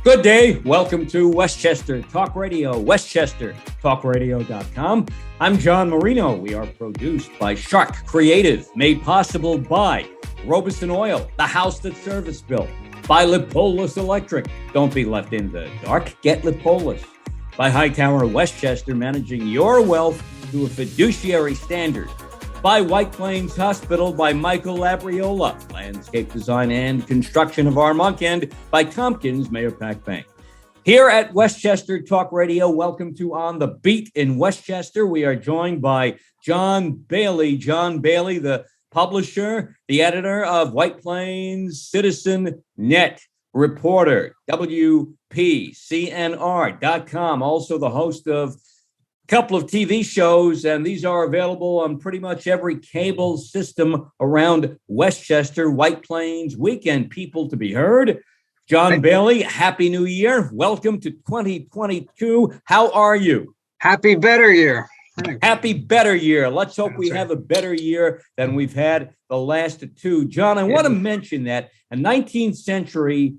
Good day. Welcome to Westchester Talk Radio, westchestertalkradio.com. I'm John Marino. We are produced by Sharc Creative, made possible by Robeson Oil, the house that service built, by Lipolis Electric. Don't be left in the dark. Get Lipolis. By Hightower Westchester, managing your wealth to a fiduciary standard. By White Plains Hospital, by Michael Labriola, landscape design and construction of Armonk, and by Tompkins Mayor Pac Bank. Here at Westchester Talk Radio, welcome to On the Beat in Westchester. We are joined by John Bailey. John Bailey, the publisher, the editor of White Plains CitizeNet Reporter, WPCNR.com, also the host of couple of TV shows, and these are available on pretty much every cable system around Westchester. White Plains Weekend, people to be heard. John Bailey, Happy New Year. Welcome to 2022. How are you? Happy better year. Happy better year. Let's hope we have a better year than we've had the last two. John, I want to mention that a 19th century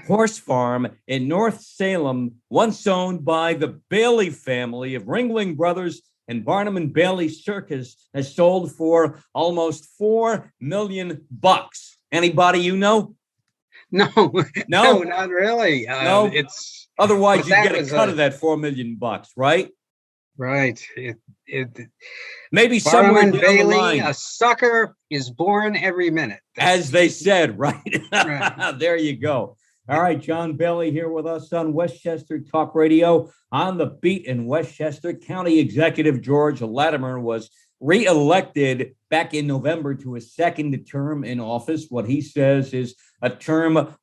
horse farm in North Salem, once owned by the Bailey family of Ringling Brothers and Barnum and Bailey Circus, has sold for almost $4 million. Anybody you know? No, not really. No, it's otherwise you get a cut of that $4 million, right? Right. Maybe somewhere down Bailey, the line, a sucker is born every minute, as they said, right? Right. There you go. All right, John Bailey here with us on Westchester Talk Radio. On the Beat in Westchester, County Executive George Latimer was re-elected back in November to a second term in office. What he says is a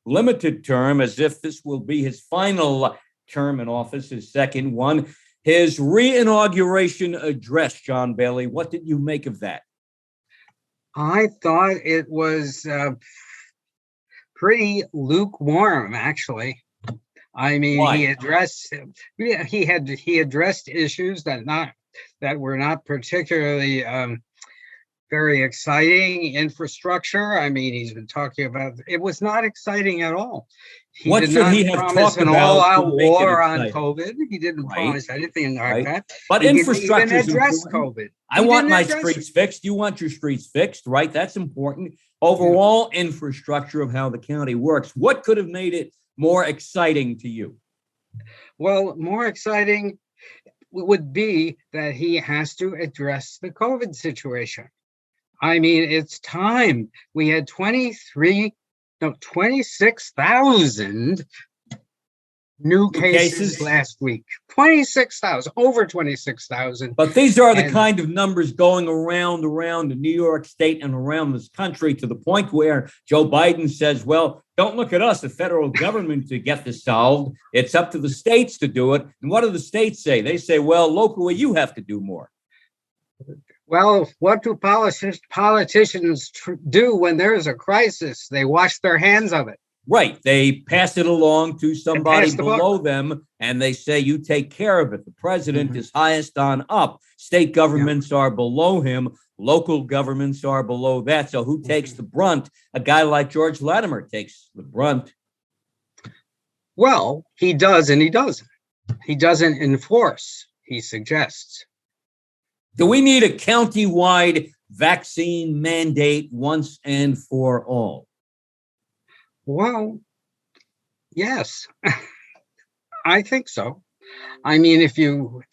limited term, as if this will be his final term in office, his second one. His re-inauguration address, John Bailey, what did you make of that? I thought it was pretty lukewarm, actually. I mean, Why? he addressed issues that were not particularly very exciting. Infrastructure. I mean, he's been talking about it was not exciting at all. What should he have talked about? An all-out war on COVID. He didn't promise anything like that. But infrastructure is address important. COVID. I want my streets fixed. You want your streets fixed, right? That's important. Overall infrastructure of how the county works. What could have made it more exciting to you? Well, more exciting would be that he has to address the COVID situation. I mean, it's time. We had 26,000 new cases last week. 26,000, over 26,000. But these are the kind of numbers going around New York State and around this country, to the point where Joe Biden says, well, don't look at us, the federal government, to get this solved. It's up to the states to do it. And what do the states say? They say, well, locally, you have to do more. Well, what do politicians do when there's a crisis? They wash their hands of it. Right. They pass it along to somebody below them, and they say, you take care of it. The president is highest on up. State governments are below him. Local governments are below that. So who takes the brunt? A guy like George Latimer takes the brunt. Well, he does and he doesn't. He doesn't enforce, he suggests. Do we need a county-wide vaccine mandate once and for all? Well, yes, I think so. I mean, if you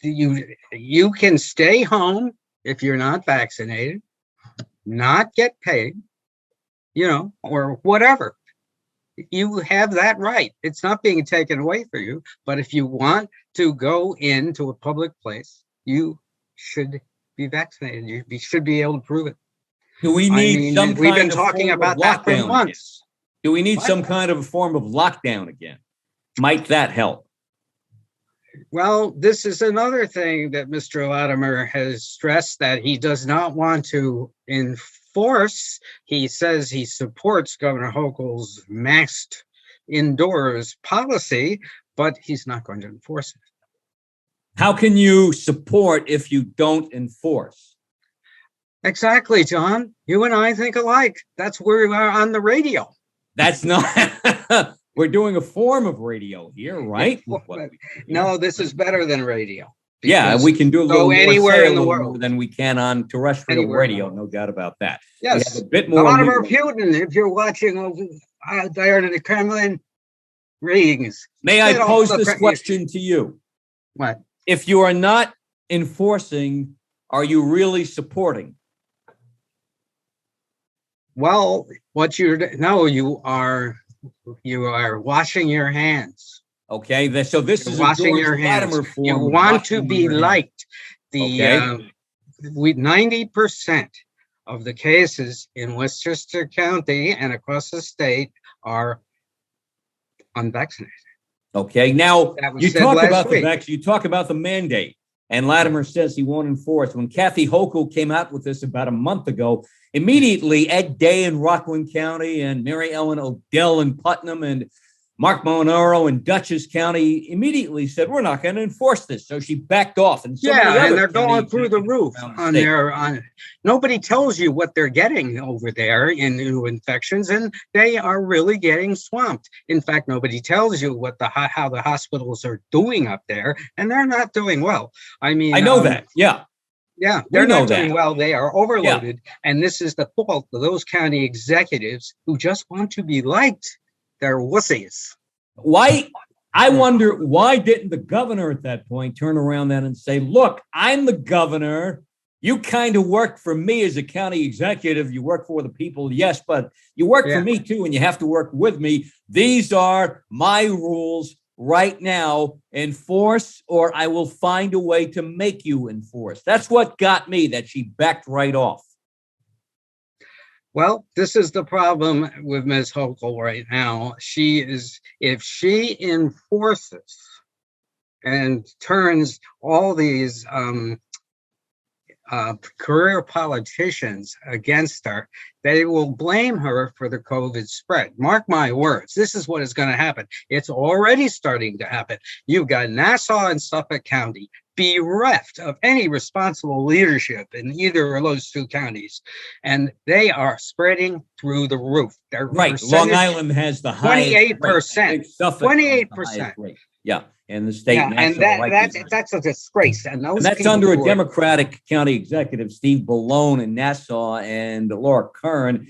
can stay home if you're not vaccinated, not get paid, or whatever. You have that right. It's not being taken away from you. But if you want to go into a public place, you should be vaccinated. You should be able to prove it. Do we need some kind of we've been talking about that for months. Do we need some kind of a form of lockdown again? Might that help? Well, this is another thing that Mr. Latimer has stressed, that he does not want to enforce. He says he supports Governor Hochul's masked indoors policy, but he's not going to enforce it. How can you support if you don't enforce? Exactly, John. You and I think alike. That's where we are on the radio. That's not We're doing a form of radio here, right? No, this is better than radio. Yeah, and we can do a little more, anywhere in the more world than we can on terrestrial radio, no doubt about that. Yes, we have a bit more. Vladimir Putin, if you're watching over there in the Kremlin, rings. May I pose this question to you? What? If you are not enforcing, are you really supporting? Well, you are washing your hands. Okay, so this is washing your hands. You want to be liked. 90% of the cases in Westchester County and across the state are unvaccinated. Okay, now you talk about the mandate, and Latimer says he won't enforce. When Kathy Hochul came out with this about a month ago, immediately Ed Day in Rockland County and Mary Ellen Odell in Putnam and Mark Monaro in Dutchess County immediately said, we're not going to enforce this. So she backed off. And they're going through the roof nobody tells you what they're getting over there in new infections, and they are really getting swamped. In fact, nobody tells you how the hospitals are doing up there, and they're not doing well. I mean, I know that. Yeah. Yeah, they're not doing well. They are overloaded. Yeah. And this is the fault of those county executives who just want to be liked. They're wussies. I wonder, why didn't the governor at that point turn around then and say, look, I'm the governor. You kind of work for me as a county executive. You work for the people, yes, but you work for me too, and you have to work with me. These are my rules right now. Enforce, or I will find a way to make you enforce. That's what got me, that she backed right off. Well, this is the problem with Ms. Hochul right now. If she enforces and turns all these career politicians against her, they will blame her for the COVID spread. Mark my words, this is what is going to happen. It's already starting to happen. You've got Nassau and Suffolk County bereft of any responsible leadership in either of those two counties, and they are spreading through the roof. Right. Long Island has the highest 28%. 28%. Yeah. And the state, and that's a disgrace. And that's under a Democratic county executive, Steve Bellone in Nassau, and Laura Curran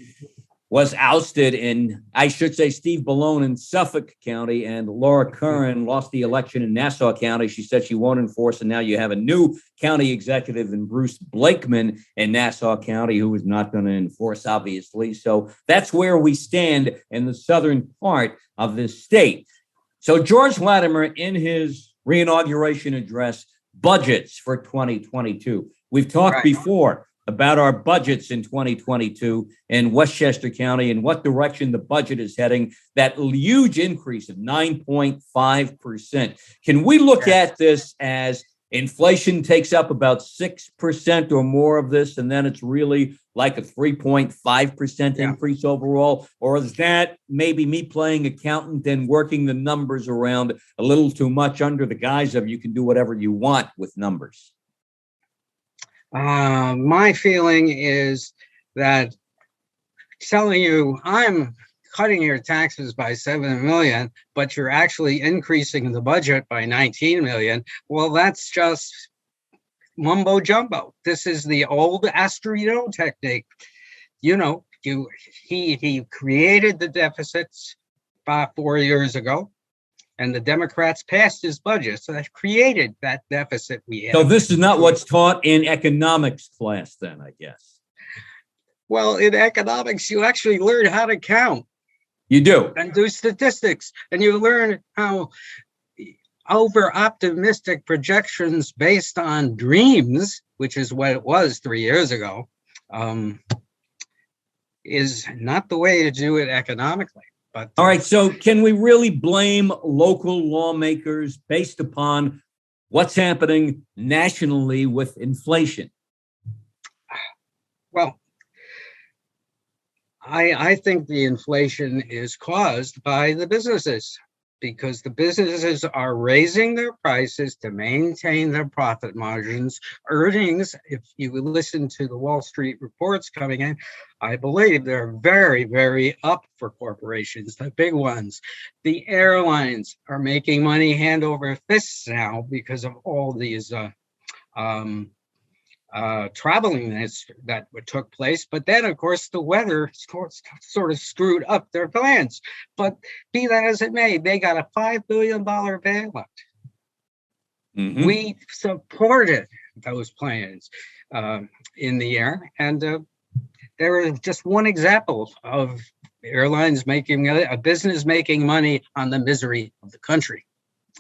was ousted Steve Bellone in Suffolk County, and Laura Curran lost the election in Nassau County. She said she won't enforce, and now you have a new county executive in Bruce Blakeman in Nassau County who is not going to enforce, obviously. So that's where we stand in the southern part of this state. So George Latimer, in his re-inauguration address, budgets for 2022. We've talked before about our budgets in 2022 in Westchester County and what direction the budget is heading, that huge increase of 9.5%. Can we look at this as inflation takes up about 6% or more of this, and then it's really like a 3.5% increase overall? Or is that maybe me playing accountant and working the numbers around a little too much under the guise of you can do whatever you want with numbers? My feeling is that telling you I'm cutting your taxes by $7 million, but you're actually increasing the budget by $19 million. Well, that's just mumbo jumbo. This is the old Asterito technique. You know, he created the deficits 4 years ago, and the Democrats passed his budget. So that created that deficit we have. So this is not what's taught in economics class then, I guess. Well, in economics, you actually learn how to count. You do. And do statistics. And you learn how over-optimistic projections based on dreams, which is what it was 3 years ago, is not the way to do it economically. But all right, so can we really blame local lawmakers based upon what's happening nationally with inflation? Well, I think the inflation is caused by the businesses. because the businesses are raising their prices to maintain their profit margins. Earnings, if you listen to the Wall Street reports coming in, I believe they're very, very up for corporations, the big ones. The airlines are making money hand over fist now because of all these traveling that took place. But then, of course, the weather sort of screwed up their plans. But be that as it may, they got a $5 billion bailout. Mm-hmm. We supported those plans in the air. And there is just one example of airlines making a business making money on the misery of the country.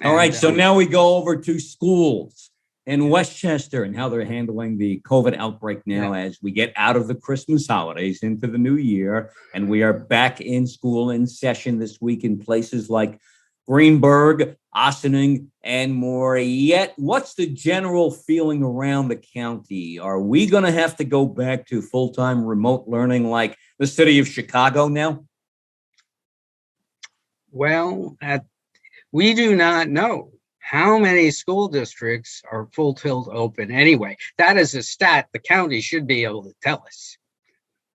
All right. So now we go over to schools in Westchester and how they're handling the COVID outbreak now as we get out of the Christmas holidays into the new year. And we are back in school in session this week in places like Greenberg, Ossining, and more. Yet, what's the general feeling around the county? Are we going to have to go back to full-time remote learning like the city of Chicago now? Well, we do not know how many school districts are full tilt open anyway. That is a stat the county should be able to tell us.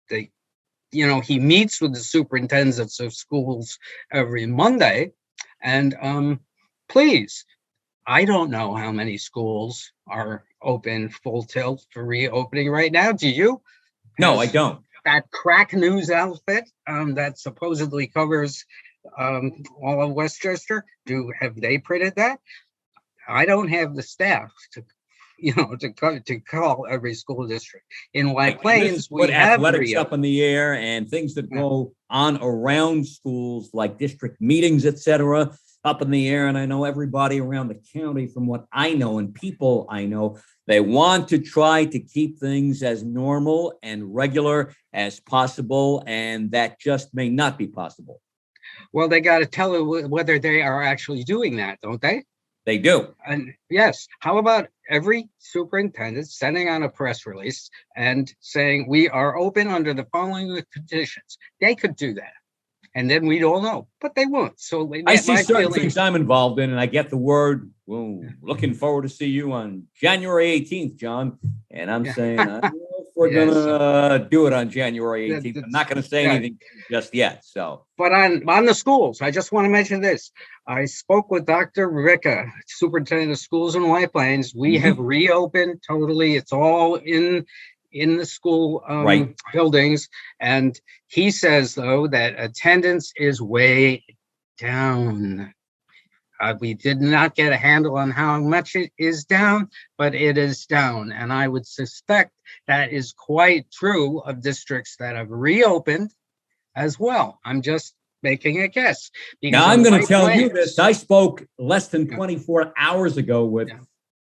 He meets with the superintendents of schools every Monday. And please, I don't know how many schools are open full tilt for reopening right now. Do you? No, I don't. That crack news outfit that supposedly covers all of Westchester, have they printed that? I don't have the staff to call every school district. In White Plains, we have athletics up in the air and things that go on around schools like district meetings, etc., up in the air. And I know everybody around the county, from what I know and people I know, they want to try to keep things as normal and regular as possible, and that just may not be possible. Well, they got to tell whether they are actually doing that, don't they? They do. And yes, how about every superintendent sending out a press release and saying we are open under the following conditions? They could do that. And then we'd all know, but they won't. So I see certain things I'm involved in, and I get the word, well, looking forward to see you on January 18th, John. And I'm saying, I don't know if we're going to do it on January 18th. I'm not going to say anything just yet. So, but on the schools, I just want to mention this. I spoke with Dr. Ricca, superintendent of schools in White Plains. We have reopened totally. It's all in the school buildings. And he says, though, that attendance is way down. We did not get a handle on how much it is down, but it is down. And I would suspect that is quite true of districts that have reopened as well. I'm just making a guess. Now, I'm going to tell you this. I spoke less than 24 hours ago with...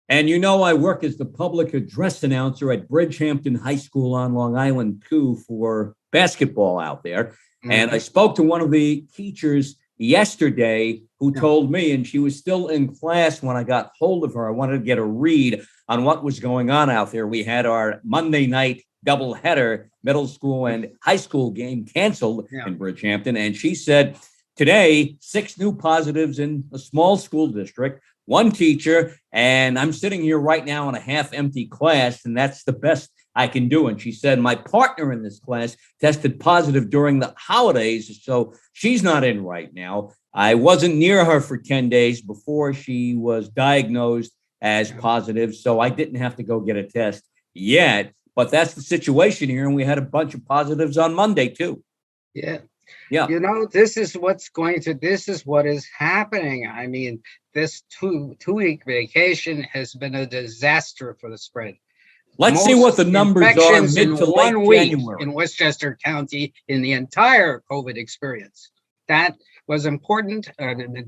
And I work as the public address announcer at Bridgehampton High School on Long Island, too, for basketball out there. Mm-hmm. And I spoke to one of the teachers yesterday who told me, and she was still in class when I got hold of her. I wanted to get a read on what was going on out there. We had our Monday night doubleheader, middle school and high school game canceled in Bridgehampton. And she said, today, 6 new positives in a small school district. One teacher, and I'm sitting here right now in a half-empty class, and that's the best I can do. And she said, my partner in this class tested positive during the holidays, so she's not in right now. I wasn't near her for 10 days before she was diagnosed as positive, so I didn't have to go get a test yet. But that's the situation here, and we had a bunch of positives on Monday, too. Yeah. This is what is happening. I mean, this two-week vacation has been a disaster for the spread. Let's see what the numbers are mid to late January in Westchester County in the entire COVID experience. That was important.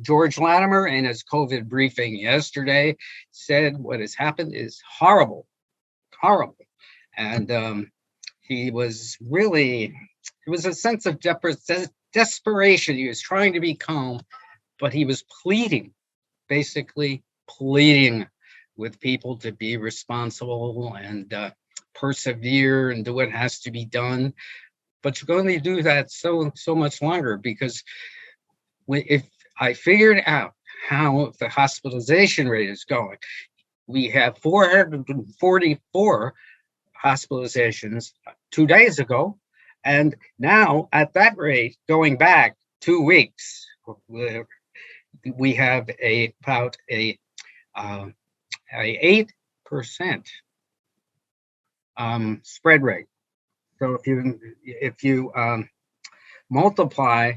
George Latimer, in his COVID briefing yesterday, said what has happened is horrible. And he was really... It was a sense of desperation. He was trying to be calm, but he was basically pleading with people to be responsible and persevere and do what has to be done. But you're going to do that so much longer, because if I figured out how the hospitalization rate is going. We have 444 hospitalizations 2 days ago. And now at that rate, going back 2 weeks, we have about a 8% spread rate. So if you multiply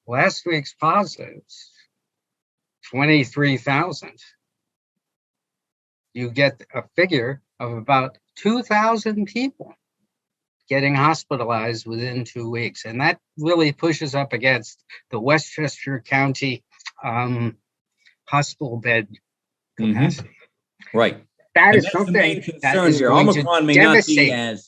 last week's positives, 23,000, you get a figure of about 2,000 people getting hospitalized within 2 weeks. And that really pushes up against the Westchester County hospital bed capacity. Right. That and is that's something the main that concern is here. going Omicron to devastate.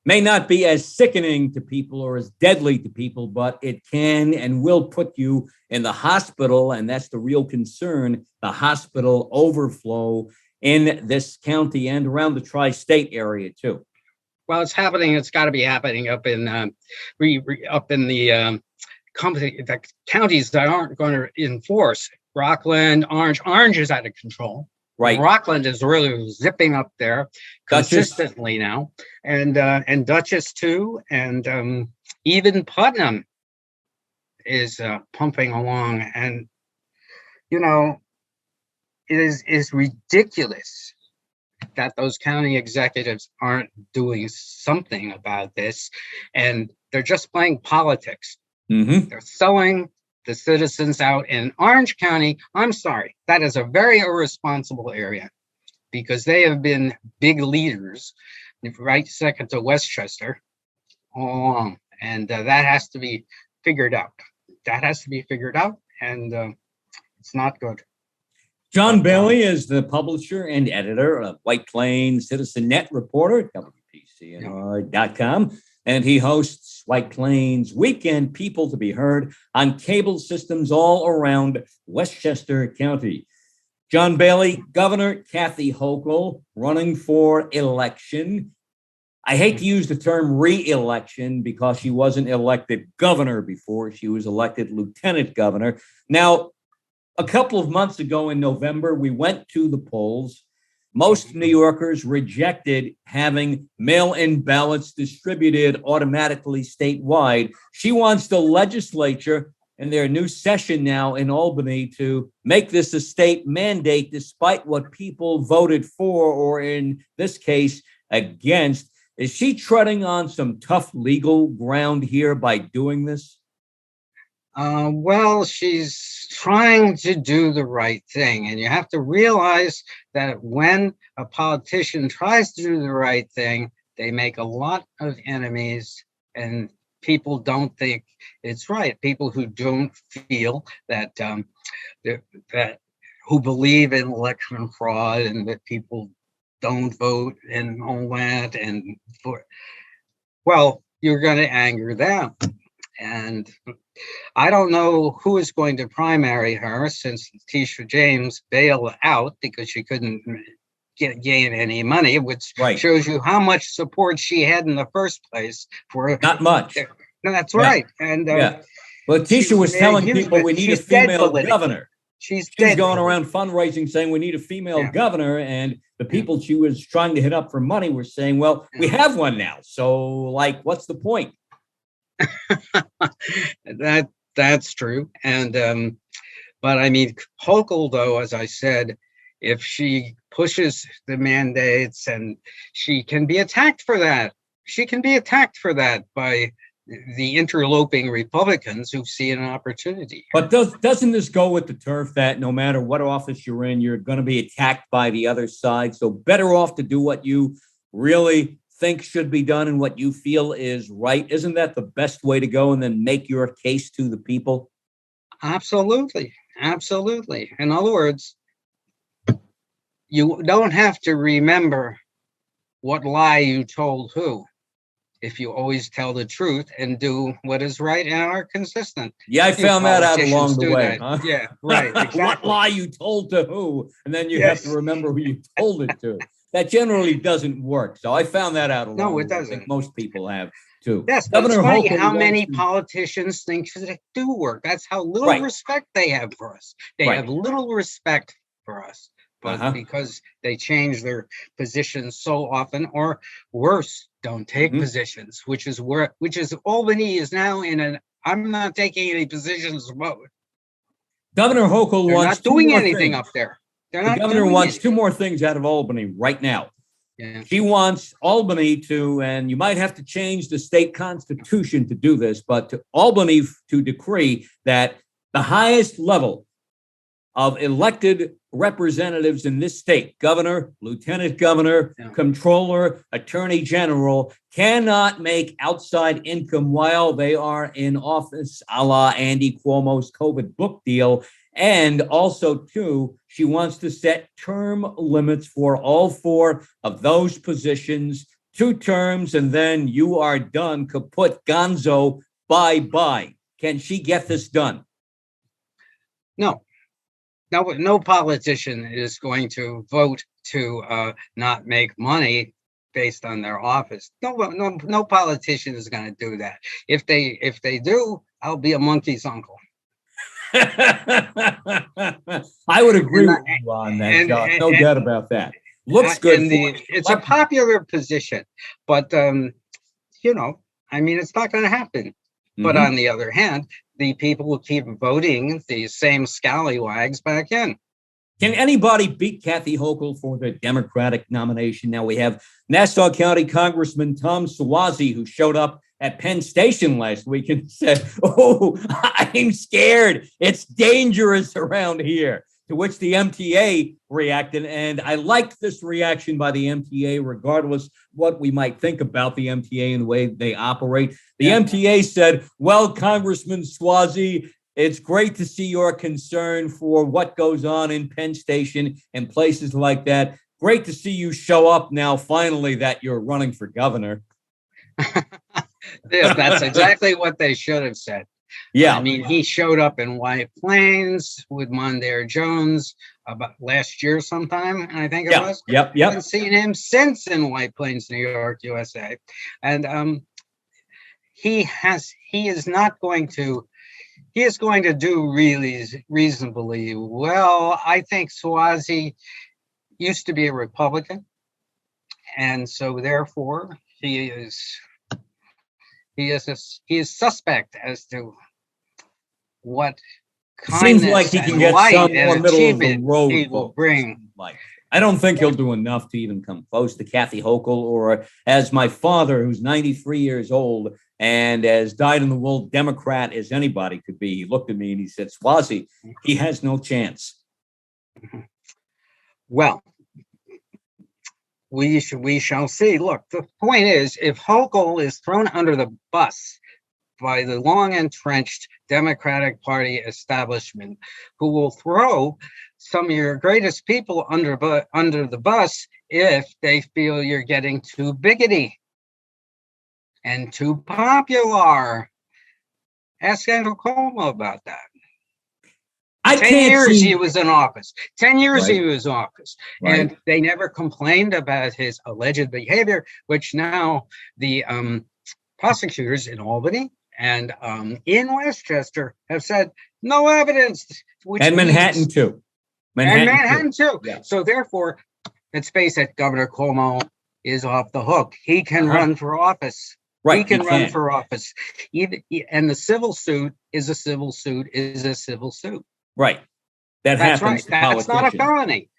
may not be as sickening to people or as deadly to people, but it can and will put you in the hospital. And that's the real concern, the hospital overflow in this county and around the tri-state area too. Well, it's happening. It's got to be happening up in the the counties that aren't going to enforce. Rockland, Orange is out of control. Right. Rockland is really zipping up there consistently now, and Dutchess too, and even Putnam is pumping along. And you know, it is ridiculous that those county executives aren't doing something about this, and they're just playing politics. Mm-hmm. They're selling the citizens out in Orange County. I'm sorry, that is a very irresponsible area, because they have been big leaders, right second to Westchester, all along, and that has to be figured out. And it's not good. John Bailey is the publisher and editor of White Plains CitizenNet Reporter, WPCNR.com, and he hosts White Plains Weekend People to be Heard on cable systems all around Westchester County. John Bailey, Governor Kathy Hochul running for election. I hate to use the term re-election because she wasn't elected governor before. She was elected lieutenant governor. Now, a couple of months ago in November, we went to the polls. Most New Yorkers rejected having mail-in ballots distributed automatically statewide. She wants the legislature in their new session now in Albany to make this a state mandate, despite what people voted for, or in this case, against. Is she treading on some tough legal ground here by doing this? Well, she's trying to do the right thing. And you have to realize that when a politician tries to do the right thing, they make a lot of enemies, and people don't think it's right. People who don't feel that, who believe in election fraud and that people don't vote and all that. And well, you're going to anger them. And I don't know who is going to primary her, since Tisha James bailed out because she couldn't gain any money, which shows you how much support she had in the first place. For not much. No, that's right. And well, Tisha was telling people we need a female governor. She's going around fundraising saying we need a female governor, and the people she was trying to hit up for money were saying, well, we have one now. So, like, what's the point? That's true. And but I mean, Hochul, though, as I said, if she pushes the mandates, and she can be attacked for that. She can be attacked for that by the interloping Republicans who see an opportunity. But doesn't this go with the turf that no matter what office you're in, you're going to be attacked by the other side? So better off to do what you really think should be done and what you feel is right. Isn't that the best way to go, and then make your case to the people? Absolutely. Absolutely. In other words, you don't have to remember what lie you told who, if you always tell the truth and do what is right and are consistent. Yeah, I found that out along the way. Huh? Yeah, right. Exactly. What lie you told to who, and then you have to remember who you told it to. that generally doesn't work. So I found that out. No, it I doesn't. think most people have too. Yes, but Governor it's funny Hochul how many wants to- politicians think that it do work. That's how little Right. respect they have for us. They Right. have little respect for us, but because they change their positions so often, or worse, don't take positions, which is Albany is now in an I'm not taking any positions mode. Governor Hochul They're wants not doing two more anything things. up there. They're The not governor doing wants anything. two more things out of Albany right now. Yeah. She wants Albany to, and you might have to change the state constitution to do this, but to Albany to decree that the highest level of elected representatives in this state, governor, lieutenant governor, controller, attorney general, cannot make outside income while they are in office, a la Andy Cuomo's COVID book deal. And also, too, she wants to set term limits for all four of those positions, 2 terms, and then you are done. Kaput, gonzo, bye-bye. Can she get this done? No. No politician is going to vote to not make money based on their office. No politician is going to do that. If they do, I'll be a monkey's uncle. I would agree with you on that, John. No doubt about that. Looks good. It's a popular position, but it's not going to happen. But on the other hand, the people will keep voting the same scallywags back in. Can anybody beat Kathy Hochul for the Democratic nomination? Now we have Nassau County Congressman Tom Suozzi, who showed up at Penn Station last week and said, "Oh, I'm scared. It's dangerous around here." To which the MTA reacted. And I liked this reaction by the MTA, regardless what we might think about the MTA and the way they operate. The MTA said, "Well, Congressman Suozzi, it's great to see your concern for what goes on in Penn Station and places like that. Great to see you show up now, finally, that you're running for governor." Yeah, that's exactly what they should have said. Yeah. I mean, he showed up in White Plains with Mondaire Jones about last year sometime, I think it was. Yep. I haven't seen him since in White Plains, New York, USA. And he is going to do really reasonably well. I think Suozzi used to be a Republican, and so therefore he is suspect as to what kindness seems like he can and get light some and more middle of the achievement road he will votes. bring. I don't think he'll do enough to even come close to Kathy Hochul, or as my father, who's 93 years old and as dyed-in-the-wool Democrat as anybody could be, he looked at me and he said, "Suozzi, he has no chance." Well, we shall see. Look, the point is, if Hochul is thrown under the bus by the long-entrenched Democratic Party establishment, who will throw some of your greatest people under the bus if they feel you're getting too bigoty and too popular. Ask Andrew Cuomo about that. 10 years he was in office. 10 years he was in office. Right. And they never complained about his alleged behavior, which now the prosecutors in Albany and in Westchester have said no evidence. And Manhattan too. Manhattan too. Yeah. So therefore, let's face it, Governor Cuomo is off the hook. He can run for office. Right. He can run for office. And the civil suit is a civil suit is a civil suit. Right. That's happens. Right. That's not a felony.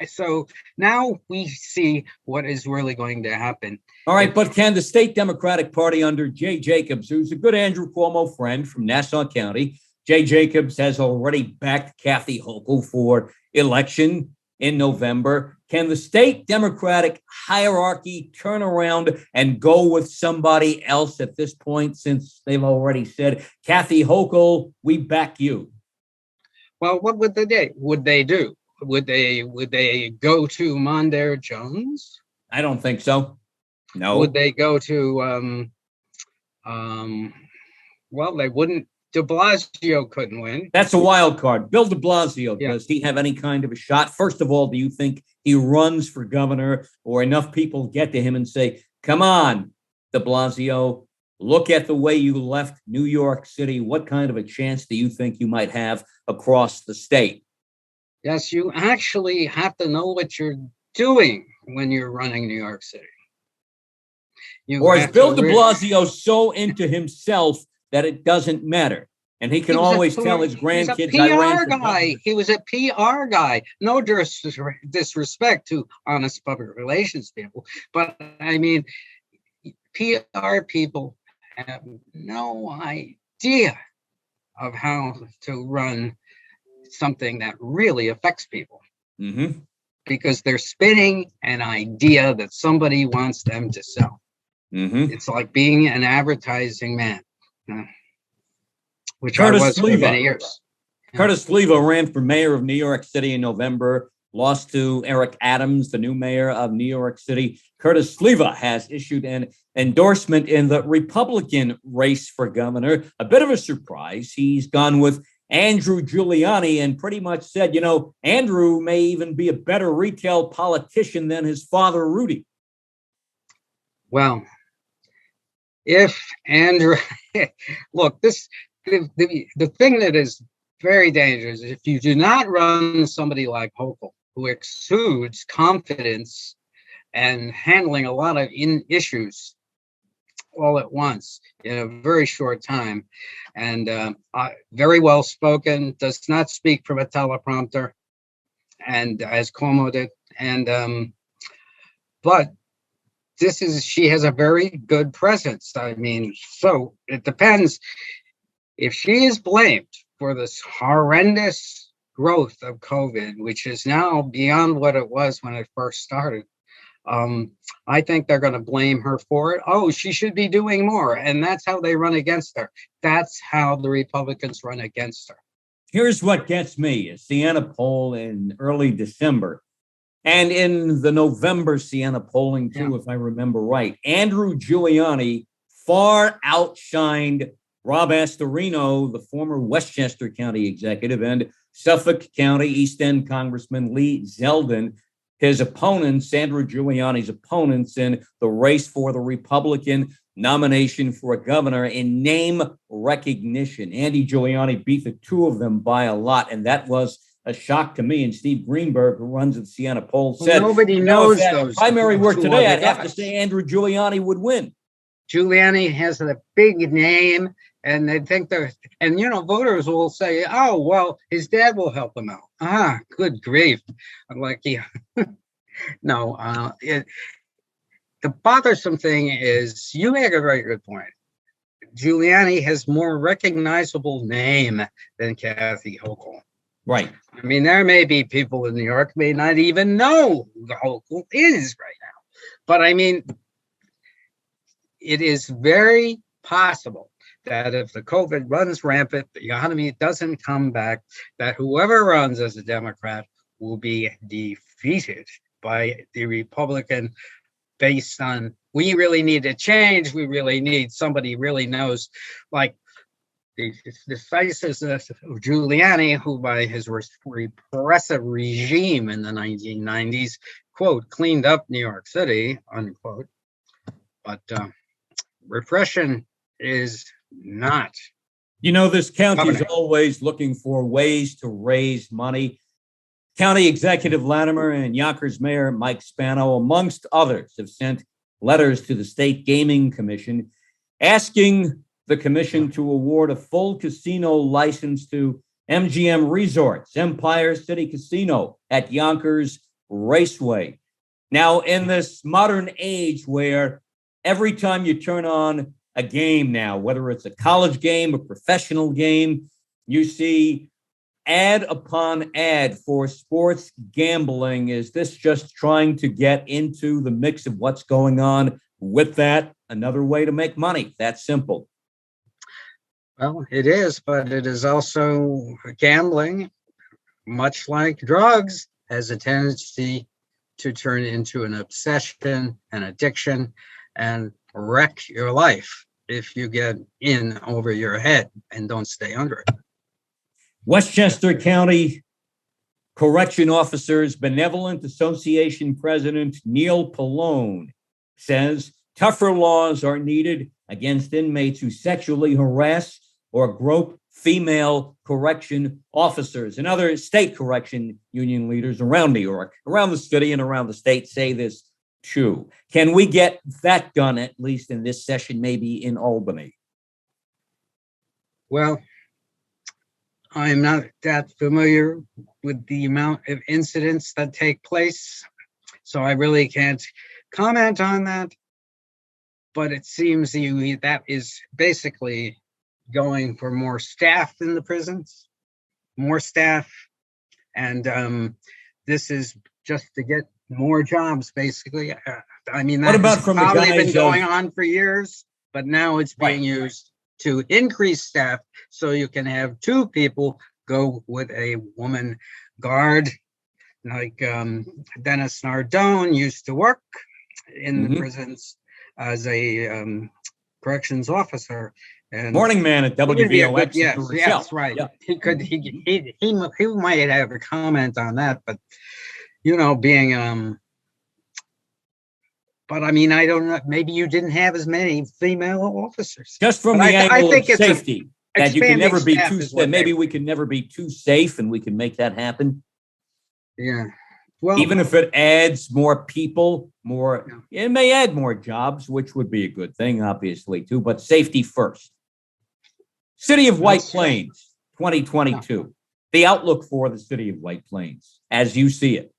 So now we see what is really going to happen. All right, but can the state Democratic Party under Jay Jacobs, who's a good Andrew Cuomo friend from Nassau County, Jay Jacobs has already backed Kathy Hochul for election in November. Can the state Democratic hierarchy turn around and go with somebody else at this point, since they've already said, "Kathy Hochul, we back you"? Well, what would they do? Would they go to Mondaire Jones? I don't think so. No. Would they go to well, they wouldn't de Blasio couldn't win. That's a wild card. Bill de Blasio, Yeah. does he have any kind of a shot? First of all, do you think he runs for governor, or enough people get to him and say, come on, de Blasio, look at the way you left New York City. What kind of a chance do you think you might have across the state? Yes, you actually have to know what you're doing when you're running New York City. Or is Bill de Blasio so into himself that it doesn't matter? And he can always tell his grandkids, he was a PR guy. He was a PR guy. No disrespect to honest public relations people. But I mean, PR people have no idea of how to run something that really affects people. Mm-hmm. Because they're spinning an idea that somebody wants them to sell. Mm-hmm. It's like being an advertising man, which Curtis I was for many years. Curtis Sleva ran for mayor of New York City in November, lost to Eric Adams, the new mayor of New York City. Curtis Sleva has issued an endorsement in the Republican race for governor. A bit of a surprise. He's gone with Andrew Giuliani and pretty much said, you know, Andrew may even be a better retail politician than his father, Rudy. Well, if Andrew, look, the thing that is very dangerous is if you do not run somebody like Hochul, who exudes confidence and handling a lot of issues all at once in a very short time, and very well spoken, does not speak from a teleprompter, and as Cuomo did, and but she has a very good presence. I mean, so it depends. If she is blamed for this horrendous growth of COVID, which is now beyond what it was when it first started, I think they're going to blame her for it. Oh, she should be doing more. And that's how they run against her. That's how the Republicans run against her. Here's what gets me. A Siena poll in early December. And in the November Siena polling, too, if I remember right, Andrew Giuliani far outshined Rob Astorino, the former Westchester County executive, and Suffolk County East End Congressman Lee Zeldin, his opponents, Andrew Giuliani's opponents in the race for the Republican nomination for a governor in name recognition. Andy Giuliani beat the two of them by a lot, and that was a shock to me. And Steve Greenberg, who runs the Siena poll, said, nobody knows if those primary were today, I'd have to guys. say Andrew Giuliani would win. Giuliani has a big name, and they think and voters will say, oh, well, his dad will help him out. Ah, good grief. I'm like, yeah. No, the bothersome thing is, you make a very good point. Giuliani has more recognizable name than Kathy Hochul. Right. I mean, there may be people in New York may not even know who Hochul is right now. But I mean, it is very possible that if the COVID runs rampant, the economy doesn't come back, that whoever runs as a Democrat will be defeated by the Republican based on, we really need a change. We really need somebody really knows, like the decisiveness of Giuliani, who by his repressive regime in the 1990s, quote, cleaned up New York City, unquote. But repression is not. This county is always looking for ways to raise money. County Executive Latimer and Yonkers Mayor Mike Spano, amongst others, have sent letters to the State Gaming Commission asking the commission to award a full casino license to MGM Resorts, Empire City Casino at Yonkers Raceway. Now, in this modern age where every time you turn on a game now, whether it's a college game, a professional game, you see ad upon ad for sports gambling. Is this just trying to get into the mix of what's going on with that? Another way to make money. That's simple. Well, it is, but it is also gambling, much like drugs, has a tendency to turn into an obsession, an addiction, and wreck your life. if you get in over your head and don't stay under it. Westchester County Correction Officers Benevolent Association President Neil Pallone says tougher laws are needed against inmates who sexually harass or grope female correction officers. And other state correction union leaders around New York, around the city, and around the state say this too. Can we get that done, at least in this session, maybe in Albany? Well, I'm not that familiar with the amount of incidents that take place, so I really can't comment on that. But it seems that is basically going for more staff in the prisons, more staff. And this is just to get more jobs, basically. I mean, what about has from probably the been going on for years, but now it's being used to increase staff so you can have two people go with a woman guard, like Dennis Nardone used to work in the prisons as a corrections officer. And morning man at WVOX. Yes, right. Yeah. He might have a comment on that, but being but I mean, I don't know. Maybe you didn't have as many female officers. Just from the angle of safety, that you can never be too. Maybe we can never be too safe, and we can make that happen. Yeah. Well, even if it adds more people, it may add more jobs, which would be a good thing, obviously, too. But safety first. City of White Plains, 2022. The outlook for the city of White Plains, as you see it.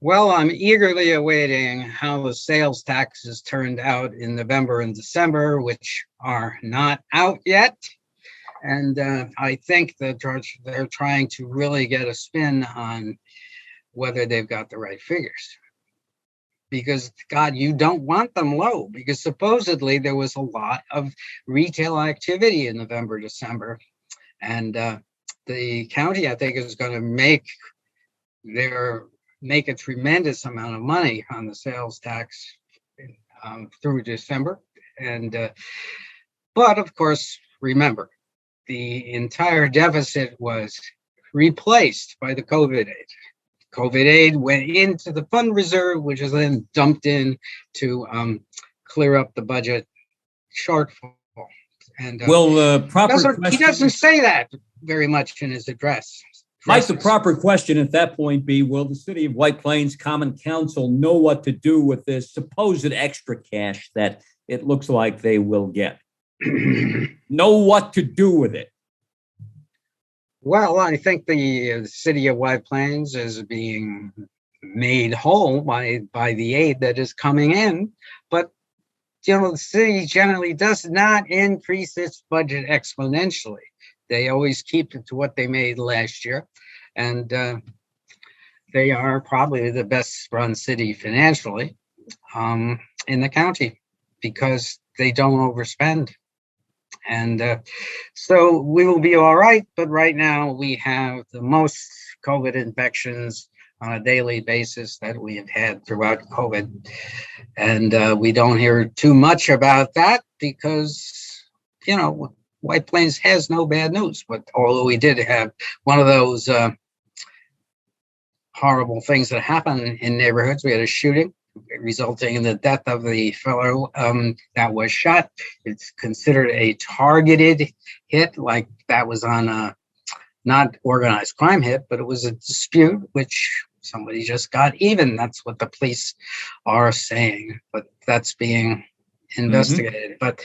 Well, I'm eagerly awaiting how the sales taxes turned out in November and December, which are not out yet. And I think that they're trying to really get a spin on whether they've got the right figures. Because, God, you don't want them low, because supposedly there was a lot of retail activity in November, December. And the county, I think, is going to make a tremendous amount of money on the sales tax through December. And but of course, remember, the entire deficit was replaced by the COVID aid. COVID aid went into the fund reserve, which is then dumped in to clear up the budget shortfall. And he doesn't say that very much in his address. Might the proper question at that point be, will the City of White Plains Common Council know what to do with this supposed extra cash that it looks like they will get? Know what to do with it? Well, I think the City of White Plains is being made whole by the aid that is coming in. But, the city generally does not increase its budget exponentially. They always keep it to what they made last year. And they are probably the best run city financially in the county because they don't overspend. And so we will be all right. But right now we have the most COVID infections on a daily basis that we have had throughout COVID. And we don't hear too much about that because, White Plains has no bad news. But although we did have one of those horrible things that happen in neighborhoods, we had a shooting resulting in the death of the fellow that was shot. It's considered a targeted hit, like that was on a not organized crime hit, but it was a dispute, which somebody just got even. That's what the police are saying, but that's being investigated. But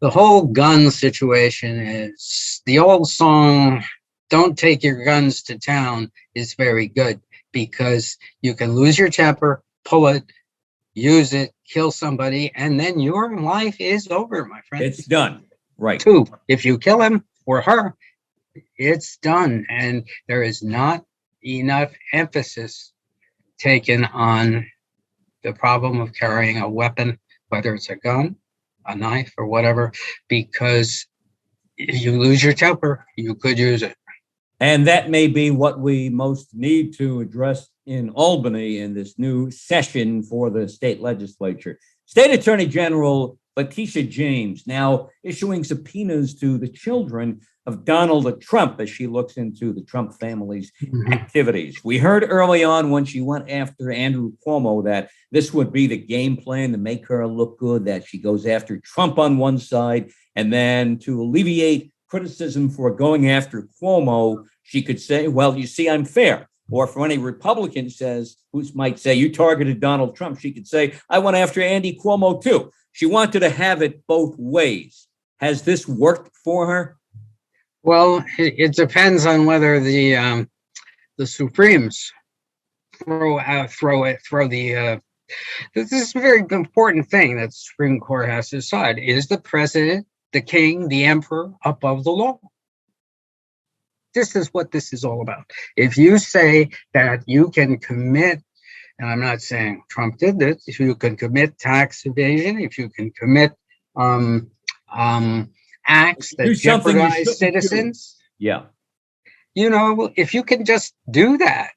the whole gun situation is the old song, "Don't take your guns to town," is very good because you can lose your temper, pull it, use it, kill somebody, and then your life is over, my friend. It's done. Right. Two, if you kill him or her, it's done. And there is not enough emphasis taken on the problem of carrying a weapon, whether it's a gun, a knife, or whatever, because if you lose your temper, you could use it. And that may be what we most need to address in Albany in this new session for the state legislature. State Attorney General Letitia James now issuing subpoenas to the children of Donald Trump as she looks into the Trump family's activities. We heard early on when she went after Andrew Cuomo that this would be the game plan to make her look good, that she goes after Trump on one side, and then to alleviate criticism for going after Cuomo, she could say, well, you see, I'm fair. Or if any Republican says, who might say, you targeted Donald Trump, she could say, I went after Andy Cuomo too. She wanted to have it both ways. Has this worked for her? Well, it depends on whether the Supremes this is a very important thing that the Supreme Court has to decide. Is the president, the king, the emperor above the law? This is what this is all about. If you say that you can commit, and I'm not saying Trump did this, if you can commit tax evasion, if you can commit acts that jeopardize citizens, if you can just do that,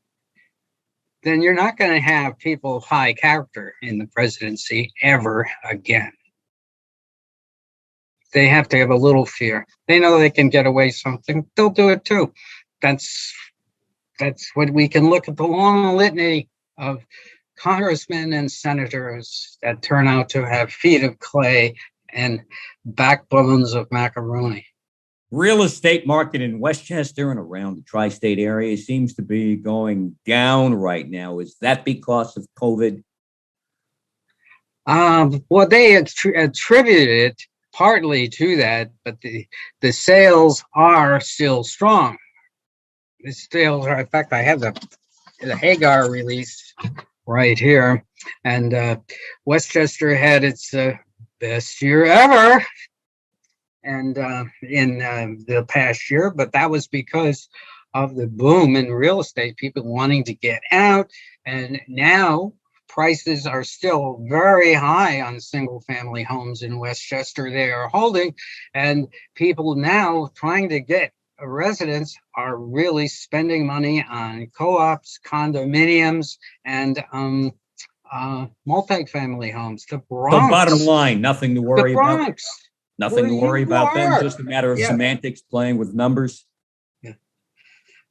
then you're not going to have people of high character in the presidency ever again. They have to have a little fear. They know they can get away something. They'll do it too. That's what we can look at the long litany of congressmen and senators that turn out to have feet of clay and backbones of macaroni. Real estate market in Westchester and around the tri-state area seems to be going down right now. Is that because of COVID? Well, they attribute it partly to that, but the sales are still strong. The sales are, in fact, I have the Hagar release right here, and Westchester had its best year ever, and in the past year, but that was because of the boom in real estate, people wanting to get out, and now prices are still very high on single family homes in Westchester they are holding, and people now trying to get a residence are really spending money on co-ops, condominiums, and multi-family homes. The Bronx. So bottom line, nothing to worry about. Nothing to worry about then, just a matter of semantics, playing with numbers. Yeah.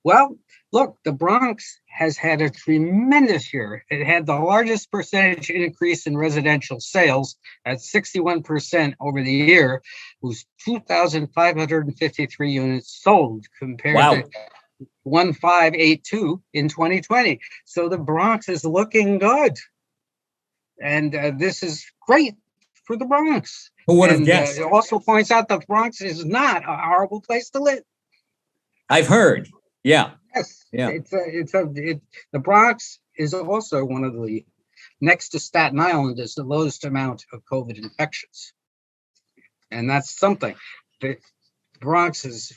Well, look, the Bronx has had a tremendous year. It had the largest percentage increase in residential sales at 61% over the year, whose 2,553 units sold compared to 1,582 in 2020. So the Bronx is looking good. And this is great for the Bronx. Who would have guessed? It also points out the Bronx is not a horrible place to live. I've heard. Yeah. Yes. Yeah. The Bronx is also one of the, next to Staten Island, is the lowest amount of COVID infections. And that's something. The Bronx is,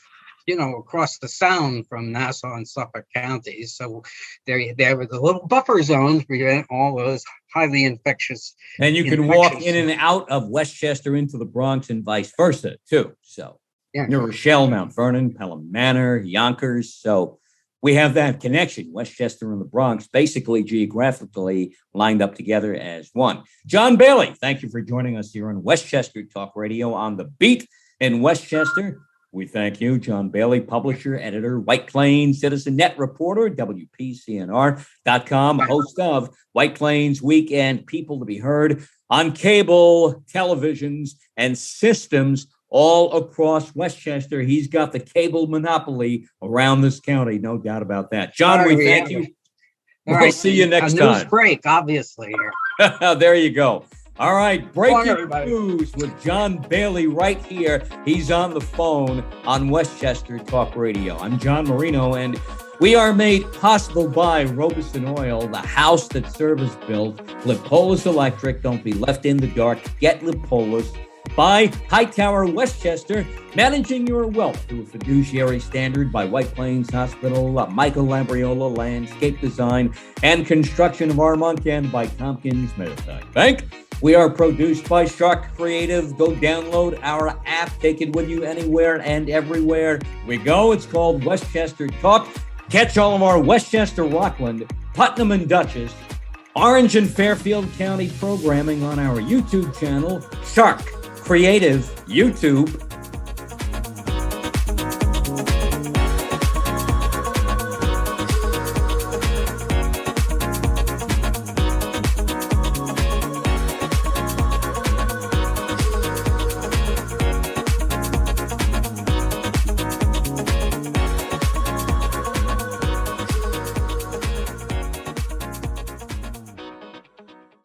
across the Sound from Nassau and Suffolk counties. So there were the little buffer zones prevent all those highly infectious. And you can walk in and out of Westchester into the Bronx and vice versa, too. So New Rochelle, Mount Vernon, Pelham Manor, Yonkers. So we have that connection, Westchester and the Bronx, basically geographically lined up together as one. John Bailey, thank you for joining us here on Westchester Talk Radio on the Beat in Westchester. We thank you, John Bailey, publisher, editor, White Plains CitizenNet Reporter, WPCNR.com, host of White Plains Weekend, people to be heard on cable, televisions, and systems all across Westchester. He's got the cable monopoly around this county, no doubt about that. John, we thank you. We'll see you next time. News break, obviously. There you go. All right, breaking news with John Bailey right here. He's on the phone on Westchester Talk Radio. I'm John Marino, and we are made possible by Robeson Oil, the house that service built. Lipolis Electric, don't be left in the dark. Get Lipolis. By Hightower Westchester, managing your wealth through a fiduciary standard by White Plains Hospital, Michael Lambriola Landscape Design, and construction of Armonk, and by Tompkins Meditech Bank. We are produced by Sharc Creative. Go download our app. Take it with you anywhere and everywhere we go. It's called Westchester Talk. Catch all of our Westchester, Rockland, Putnam and Dutchess, Orange and Fairfield County programming on our YouTube channel, Sharc Creative, YouTube,